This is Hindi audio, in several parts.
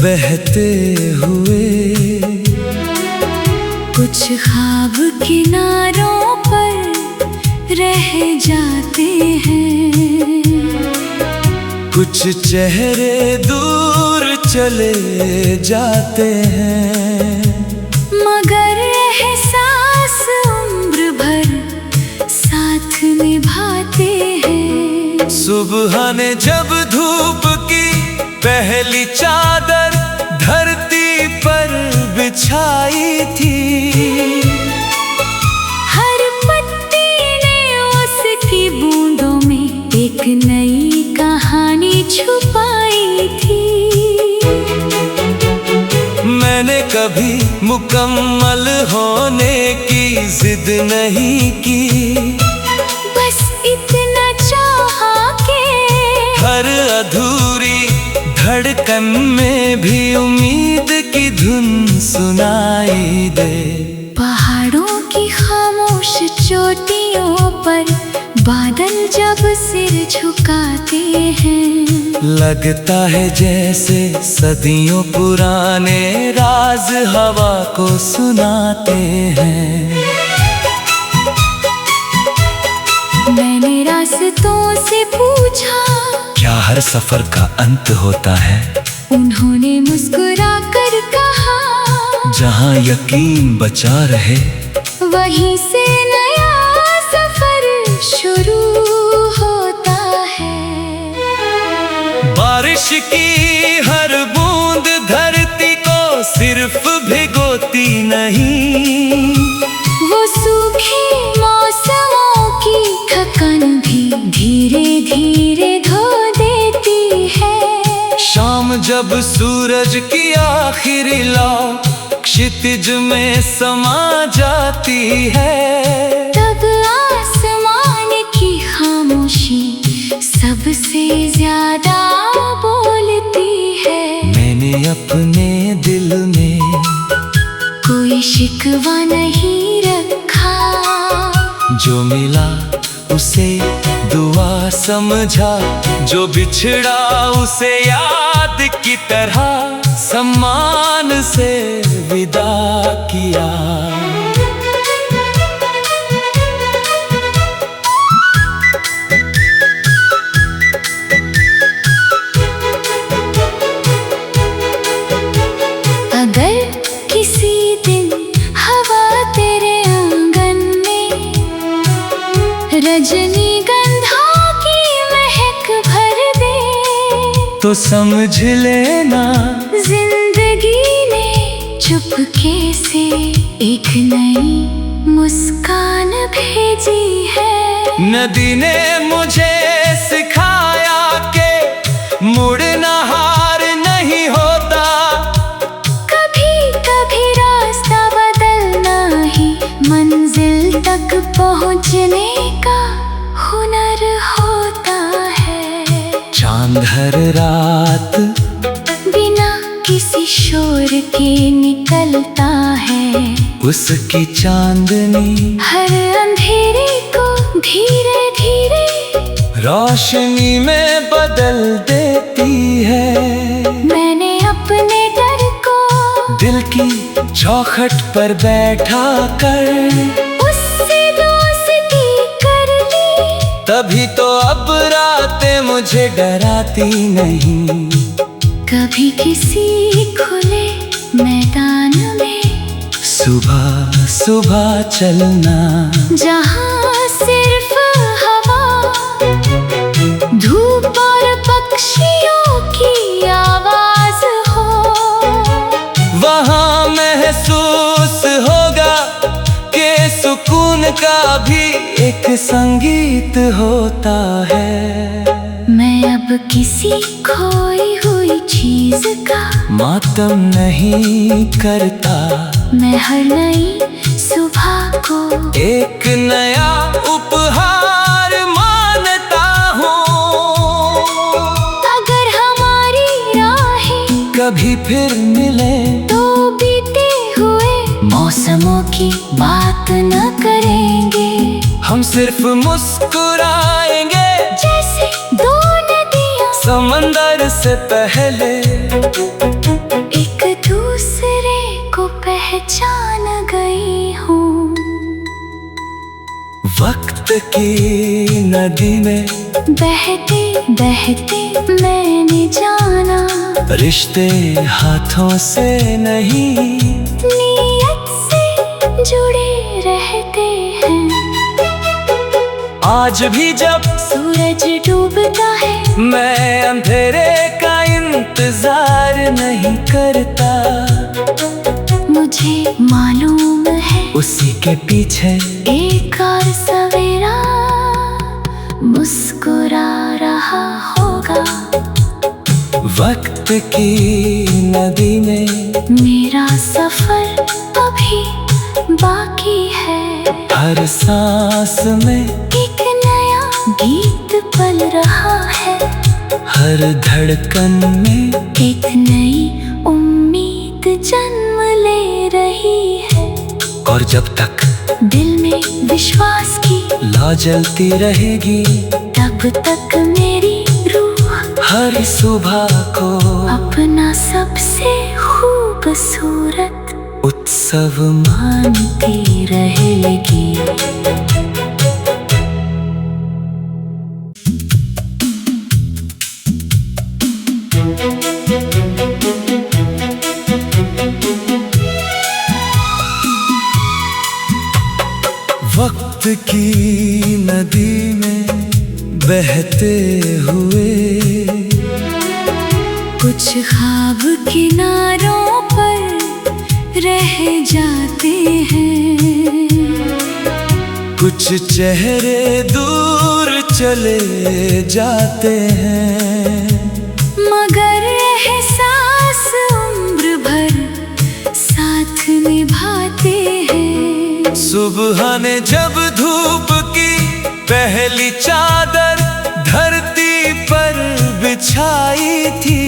बहते हुए। कुछ ख्वाब किनारों पर रह जाते हैं, कुछ चेहरे दूर चले जाते हैं, मगर एहसास उम्र भर साथ निभाते हैं। सुबह ने जब धूप की पहली चादर धरती पर बिछाई थी, हर पत्ती ने उसकी बूंदों में एक नई कहानी छुपाई थी। मैंने कभी मुकम्मल होने की जिद नहीं की, बस इतना चाहा कि हर अधूरी धड़कन में भी उम्मीद की धुन सुनाई दे। पहाड़ों की खामोश चोटियों पर बादल जब सिर झुकाते हैं, लगता है जैसे सदियों पुराने राज हवा को सुनाते हैं। मैंने रास्तों से पूछा, क्या हर सफर का अंत होता है? उन्होंने मुस्कुरा कर कहा, जहाँ यकीन बचा रहे वहीं से नया सफर शुरू होता है। बारिश की हर बूंद धरती को सिर्फ भिगोती नहीं, वो सूखे मौसमों की थकन भी धीरे धीरे धो देती है। शाम जब सूरज की आखिरी लौ क्षितिज में समा जाती है, तब आसमान की खामोशी सबसे ज्यादा बोलती है। मैंने अपने दिल में कोई शिकवा नहीं रखा, जो मिला उसे दुआ समझा, जो बिछड़ा उसे याद की तरह सम्मान से विदा किया। अगर किसी दिन हवा तेरे आंगन में रजनीगंधा की महक भर दे, तो समझ लेना जिंदगी ने चुपके से एक नई मुस्कान भेजी है। नदी ने मुझे सिखाया कि मुड़ना हार नहीं होता, कभी कभी रास्ता बदलना ही मंजिल तक पहुंचने का हुनर होता है। चांद हर रात बिना किसी शोर के निकलता है, उसकी चांदनी हर अंधेरे को धीरे धीरे रोशनी में बदल देती है। मैंने अपने डर को दिल की चौखट पर बैठा कर उससे दोस्ती कर ली, तभी तो अब रातें मुझे डराती नहीं। कभी किसी खुले मैदान में सुबह सुबह चलना, जहाँ सिर्फ हवा धूप और पक्षियों की आवाज हो, वहाँ महसूस होगा कि सुकून का भी एक संगीत होता है। मैं अब किसी खोई हुई चीज का मातम नहीं करता, मैं हर नई सुबह को एक नया उपहार मानता हूँ। अगर हमारी राहें कभी फिर मिले तो बीते हुए मौसमों की बात न करेंगे, हम सिर्फ मुस्कुराएंगे जैसे दो नदियां समंदर से पहले। वक्त की नदी में बहते बहते मैंने जाना, रिश्ते हाथों से नहीं नीयत से जुड़े रहते हैं। आज भी जब सूरज डूबता है, मैं अंधेरे का इंतजार नहीं करता, मुझे मालूम है उसी के पीछे एक और सवेरा मुस्कुरा रहा होगा। वक्त की नदी में मेरा सफर अभी बाकी है, हर सांस में एक नया गीत पल रहा है, हर धड़कन में एक नई उम्मीद जन्म ले रही है। और जब तक दिल में विश्वास की लौ जलती रहेगी, तब तक मेरी रूह हर सुबह को अपना सबसे खूबसूरत उत्सव मानती रहेगी। वक्त की नदी में बहते हुए कुछ ख्वाब किनारों पर रह जाते हैं, कुछ चेहरे दूर चले जाते हैं, मगर एहसास उम्र भर साथ निभाते हैं। सुबह ने जब धूप की पहली चादर धरती पर बिछाई थी,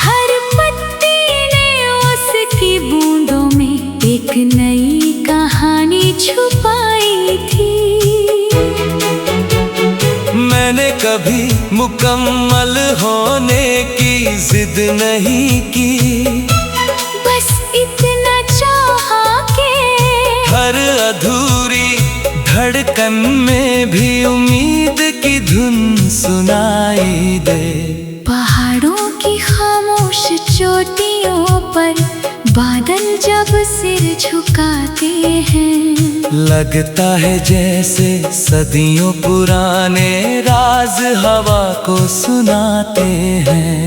हर पत्ती ने उसकी बूंदों में एक नई कहानी छुपाई थी। मैंने कभी मुकम्मल होने की जिद नहीं की, बस इतना चाहा कि हर अधूरी धड़कन में भी उम्मीद की धुन सुनाई दे। पहाड़ों की खामोश चोटियों पर बादल जब सिर झुकाते हैं, लगता है जैसे सदियों पुराने राज हवा को सुनाते हैं।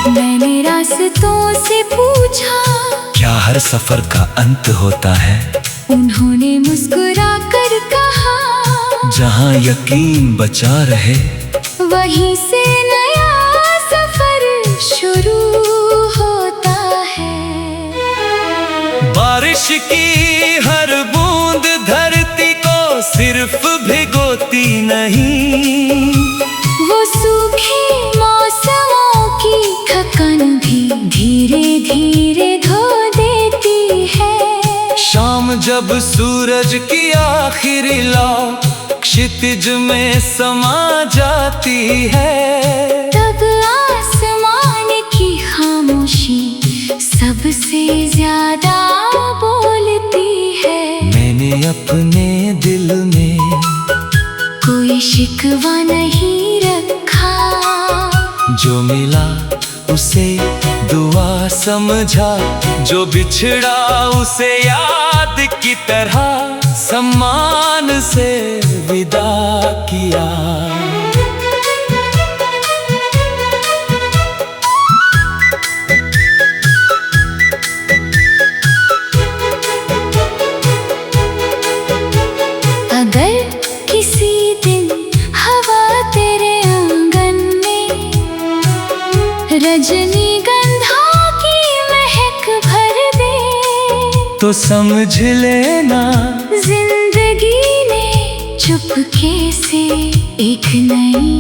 मैंने रास्तों से पूछा, क्या हर सफर का अंत होता है? उन्होंने मुस्कुरा कर कहा, जहाँ यकीन बचा रहे वहीं से नया सफर शुरू होता है। बारिश की हर बूंद धरती को सिर्फ भिगोती नहीं, वो सूखे मौसमों की थकन भी धीरे धीरे धो देती है। शाम जब सूरज की आखिरी लौ क्षितिज में समा जाती है, तब आसमान की खामोशी सबसे ज्यादा बोलती है। मैंने अपने दिल में कोई शिकवा नहीं रखा, जो मिला उसे दुआ समझा, जो बिछड़ा उसे याद की तरह सम्मान से विदा किया। अगर किसी दिन हवा तेरे आंगन में रजनीगंधा की महक भर दे, तो समझ लेना जिंदगी ने चुपके से एक नई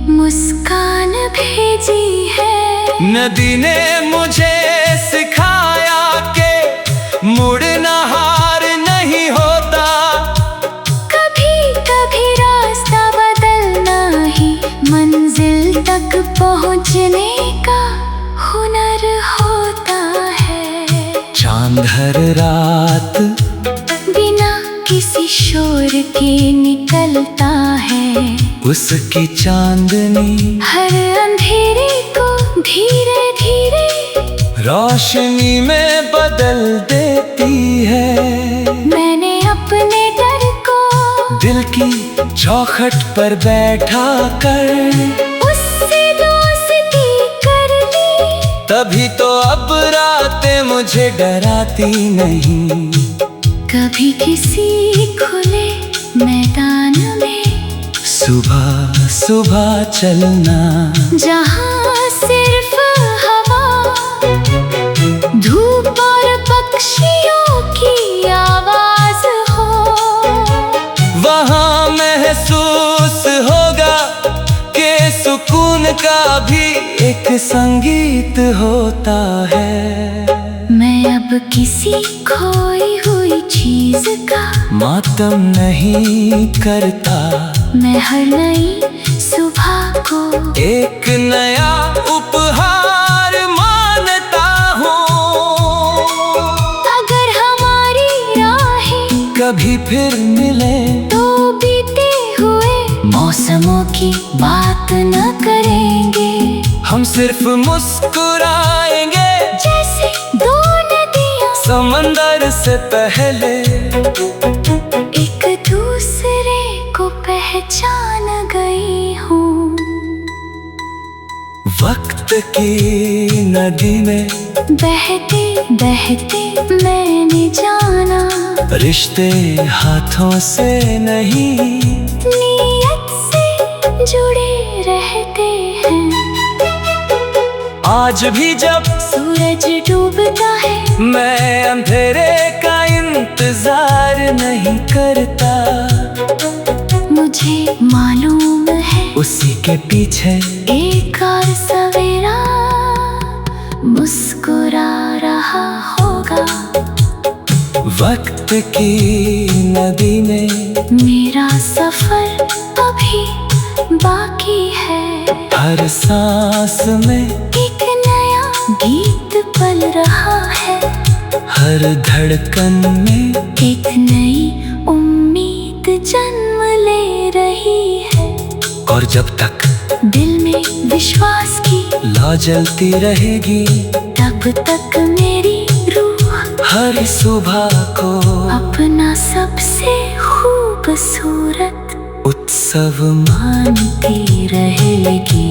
मुस्कान भेजी है। नदी ने मुझे सिखाया कि मुड़ना हार नहीं होता, कभी कभी रास्ता बदलना ही मंजिल तक पहुंचने का हुनर होता है। चांद हर रात के निकलता है। उसकी चांदनी हर अंधेरे को धीरे धीरे रोशनी में बदल देती है। मैंने अपने डर को दिल की चौखट पर बैठा कर उससे दोस्ती कर ली। तभी तो अब रातें मुझे डराती नहीं। कभी किसी खुले मैदान में सुबह सुबह चलना, जहाँ सिर्फ हवा, धूप और पक्षियों की आवाज हो। वहाँ महसूस होगा कि सुकून का भी एक संगीत होता है। मैं अब किसी खोई हुई चीज का मातम नहीं करता। मैं हर नई सुबह को एक नया उपहार मानता हूँ। अगर हमारी राहें कभी फिर मिले तो बीते हुए मौसमों की बात न करेंगे। हम सिर्फ मुस्कुराएंगे जैसे दो नदियाँ समंदर से पहले एक दूसरे को पहचान गई हूँ। वक्त की नदी में बहते बहते मैंने जाना, रिश्ते हाथों से नहीं नीयत से जुड़े रहते हैं। आज भी जब सूरज डूबता है मैं अंधेरे का इंतजार नहीं करता। मुझे मालूम है उसी के पीछे एक और सवेरा मुस्कुरा रहा होगा। वक्त की नदी में मेरा सफर अभी बाकी है। हर सांस में एक नया गीत पल रहा है। हर धड़कन में एक नई उम्मीद जन्म ले रही है। और जब तक दिल में विश्वास की लौ जलती रहेगी, तब तक मेरी रूह हर सुबह को अपना सबसे खूबसूरत उत्सव मानती रहेगी।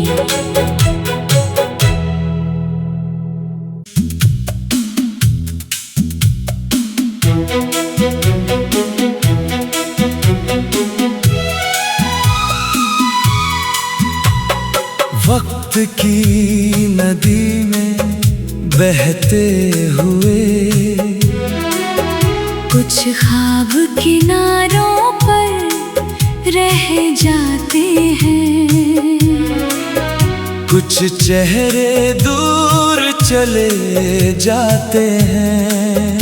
वक्त की नदी में बहते हुए कुछ ख्वाब किनारों पर रह जाते हैं। कुछ चेहरे दूर चले जाते हैं।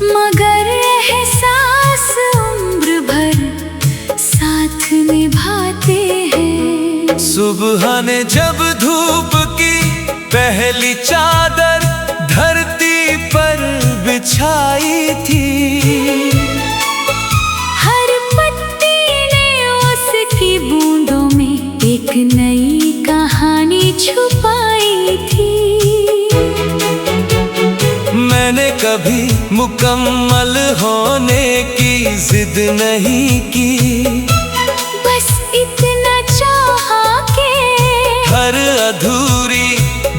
मगर एहसास उम्र भर साथ निभाते हैं। सुबह ने जब धूप की पहली चादर धरती पर बिछाई थी, हर पत्ती ने उसकी बूंदों में एक नई कहानी छुपाई थी। मैंने कभी मुकम्मल होने की जिद नहीं की। बस इतना चाहा के हर अधूरी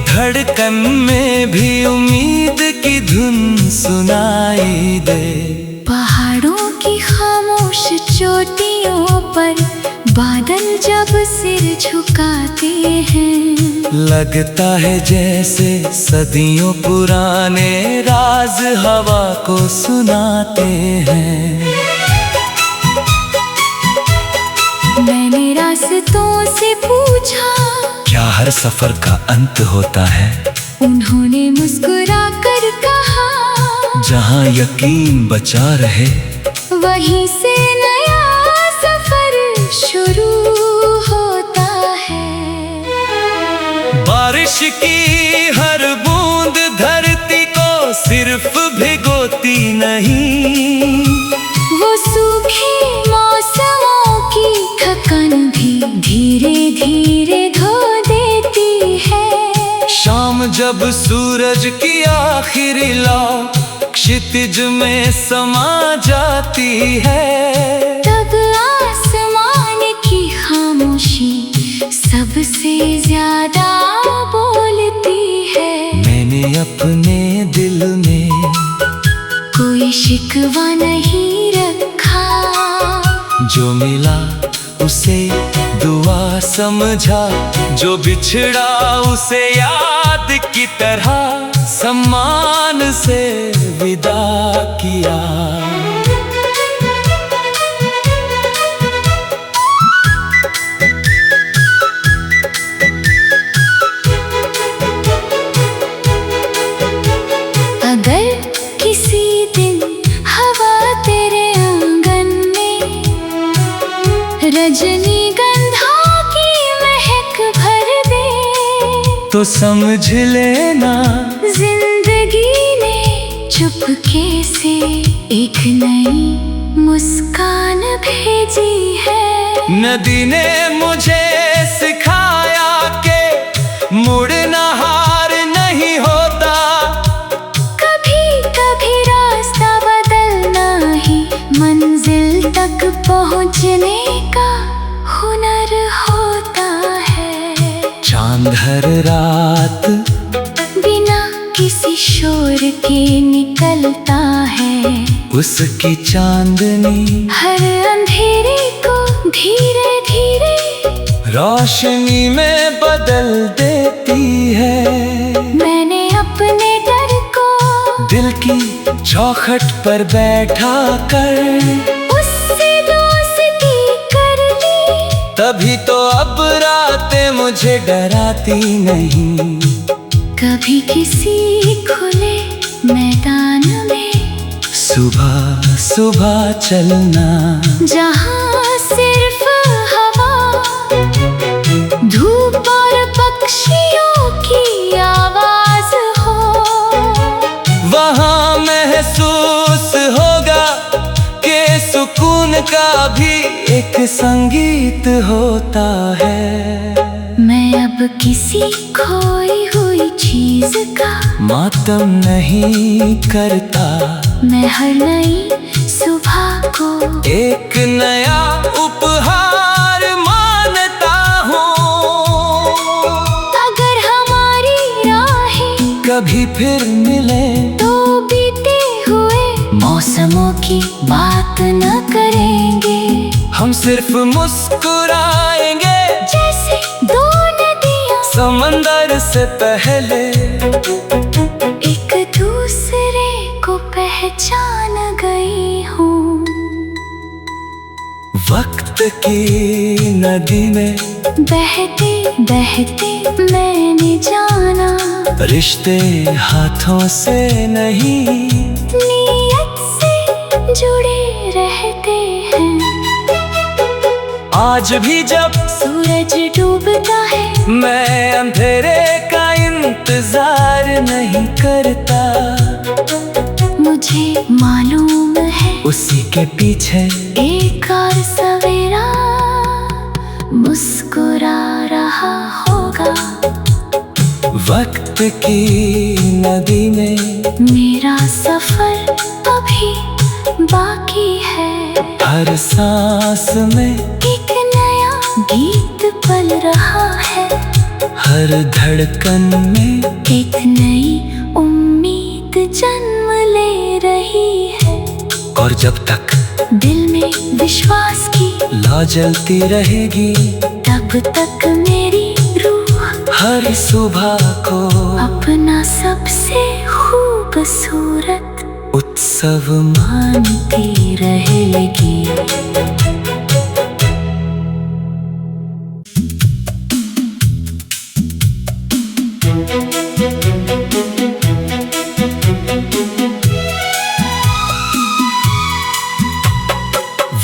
धड़कन में भी उम्मीद की धुन सुनाई दे। पहाड़ों की खामोश चोटियों पर बादल जब सिर झुकाते हैं, लगता है जैसे सदियों पुराने राज हवा को सुनाते हैं। मैंने रास्तों से पूछा, क्या हर सफर का अंत होता है? उन्होंने मुस्कुरा कर कहा, जहाँ यकीन बचा रहे वहीं से नया सफर शुरू होता है। बारिश की हर बूंद धरती को सिर्फ भिगोती नहीं, वो सूखे मौसम जब सूरज की आखिरी लौ क्षितिज में समा जाती है, तब आसमान की खामोशी सबसे ज्यादा बोलती है। मैंने अपने दिल में कोई शिकवा नहीं रखा, जो मिला उसे दुआ समझा, जो बिछड़ा उसे याद की तरह सम्मान से विदा किया। अगर किसी दिन हवा तेरे आंगन में रजनीगंधा की महक भर दे, तो समझ लेना जिंदगी ने चुपके से एक नई मुस्कान भेजी है। नदी ने मुझे सिखाया कि मुड़ना हार नहीं होता, कभी कभी रास्ता बदलना ही मंजिल तक पहुंचने का हुनर होता है। चांद हर रात बिना किसी शोर के निकलता है, उसकी चांदनी हर अंधेरे को धीरे धीरे रोशनी में बदल देती है। मैंने अपने डर को दिल की चौखट पर बैठा कर उससे दोस्ती कर ली, तभी तो अब रातें मुझे डराती नहीं। कभी किसी खुले मैदान में सुबह सुबह चलना, जहाँ सिर्फ हवा, धूप और पक्षियों की आवाज हो, वहाँ महसूस होगा कि सुकून का भी एक संगीत होता है। मैं अब किसी खोई हुई चीज का मातम नहीं करता, मैं हर नई सुबह को एक नया उपहार मानता हूँ। अगर हमारी राहें कभी फिर मिले तो बीते हुए मौसमों की बात न करेंगे, हम सिर्फ मुस्कुराएंगे जैसे दो नदियाँ समंदर से पहले एक दूसरे को पहचान गई हूँ। वक्त की नदी में बहते बहते मैंने जाना, रिश्ते हाथों से नहीं नीयत से जुड़े रहते हैं। आज भी जब सूरज डूबता है मैं अंधेरे का इंतजार नहीं करता, मुझे मालूम है उसी के पीछे एक और सवेरा मुस्कुरा रहा होगा। वक्त की नदी में मेरा सफर अभी बाकी है, हर सांस में एक नया गीत पल रहा है, हर धड़कन में एक नई उम्मीद जन्म ले रही है। और जब तक दिल में विश्वास की लौ जलती रहेगी, तब तक मेरी रूह हर सुबह को अपना सबसे खूबसूरत उत्सव मानती रहेगी।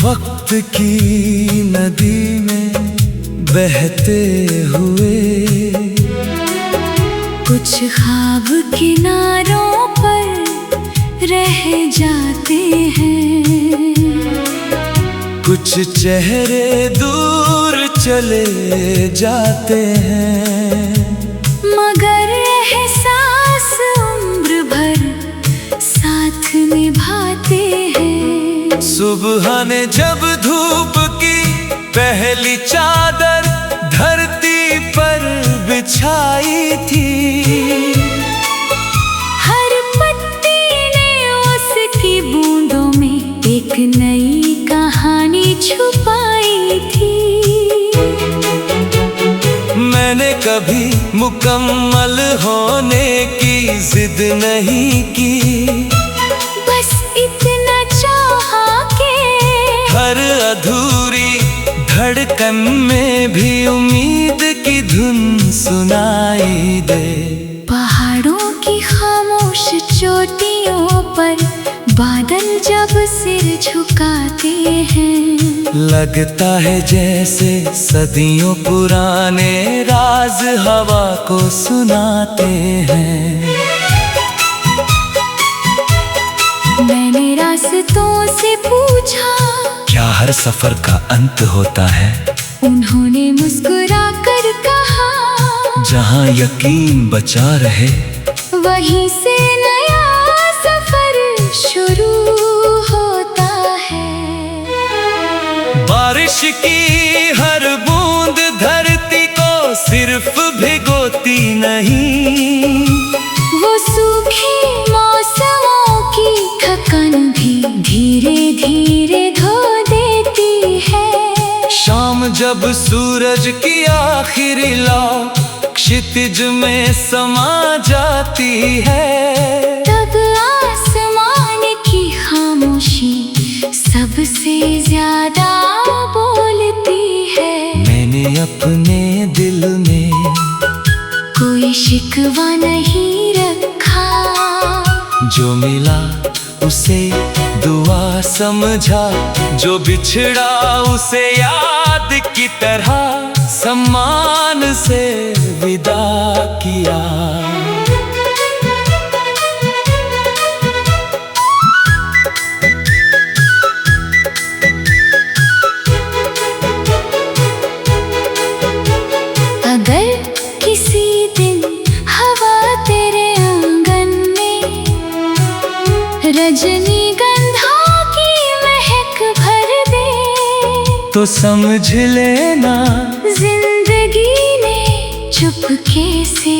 वक्त की नदी में बहते हुए कुछ ख्वाब किनारों पर रह जाते हैं, कुछ चेहरे दूर चले जाते हैं, मगर एहसास सुबह ने जब धूप की पहली चादर धरती पर बिछाई थी, हर पत्ती ने उसकी बूंदों में एक नई कहानी छुपाई थी। मैंने कभी मुकम्मल होने की जिद नहीं की, बस इतना चाहा कि हर अधूरी धड़कन में भी उम्मीद की धुन सुनाई दे। पहाड़ों की खामोश चोटियों पर बादल जब सिर झुकाते हैं, लगता है जैसे सदियों पुराने राज हवा को सुनाते हैं। मैंने रास्तों से पूछा, क्या हर सफर का अंत होता है? उन्होंने मुस्कुरा कर कहा, जहाँ यकीन बचा रहे वहीं से नया सफर शुरू होता है। बारिश की हर बूंद धरती को सिर्फ भिगोती नहीं, वो सूखे मौसमों की थकन भी धीरे धीरे धो देती है। शाम जब सूरज की आखिरी लौ क्षितिज में समा जाती है, तब आसमान की खामोशी सबसे ज्यादा बोलती है। मैंने अपने दिल में कोई शिकवा नहीं रखा, जो मिला उसे दुआ समझा, जो बिछड़ा उसे याद की तरह सम्मान से विदा किया। अगर किसी दिन हवा तेरे आंगन में रजनीगंधा की महक भर दे, तो समझ लेना जिंदगी ने चुपके से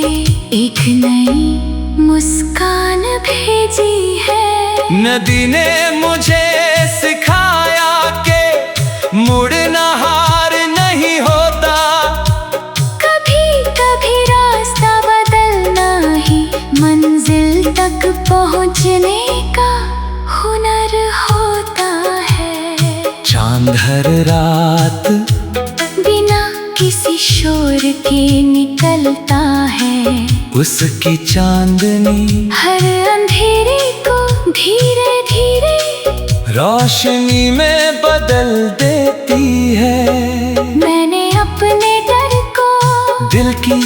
एक नई मुस्कान भेजी है। नदी ने मुझे सिखाया कि मुड़ना हार नहीं होता, कभी कभी रास्ता बदलना ही मंजिल तक पहुंचने का हुनर होता है। चांद हर रात बिना किसी शोर के निकलता है, उसकी चांदनी हर अंधेरे को धीरे धीरे रोशनी में बदल देती है। मैंने अपने डर को दिल की